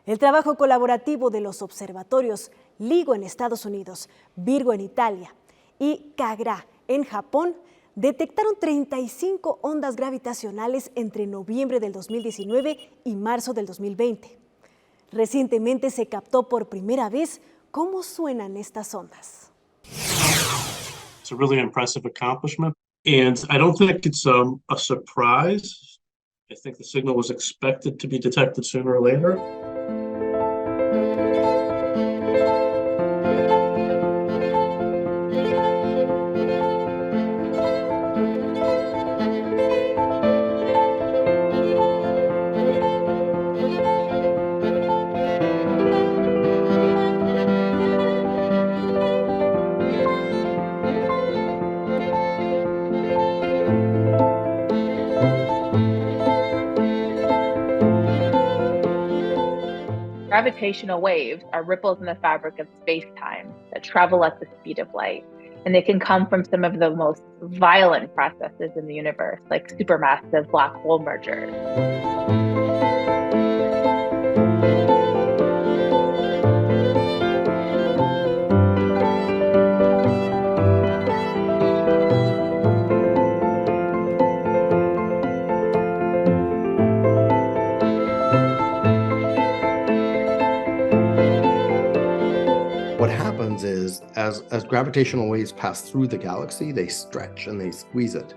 El trabajo colaborativo de los observatorios LIGO en Estados Unidos, Virgo en Italia y Gra en Japón detectaron 35 ondas gravitacionales entre noviembre del 2019 y marzo del 2020. Recientemente se captó por primera vez cómo suenan estas ondas. It's a really impressive accomplishment, and I don't think it's a surprise. I think the signal was expected to be detected sooner or later. Gravitational waves are ripples in the fabric of space-time that travel at the speed of light, and they can come from some of the most violent processes in the universe, like supermassive black hole mergers. What happens is, as gravitational waves pass through the galaxy, they stretch and they squeeze it.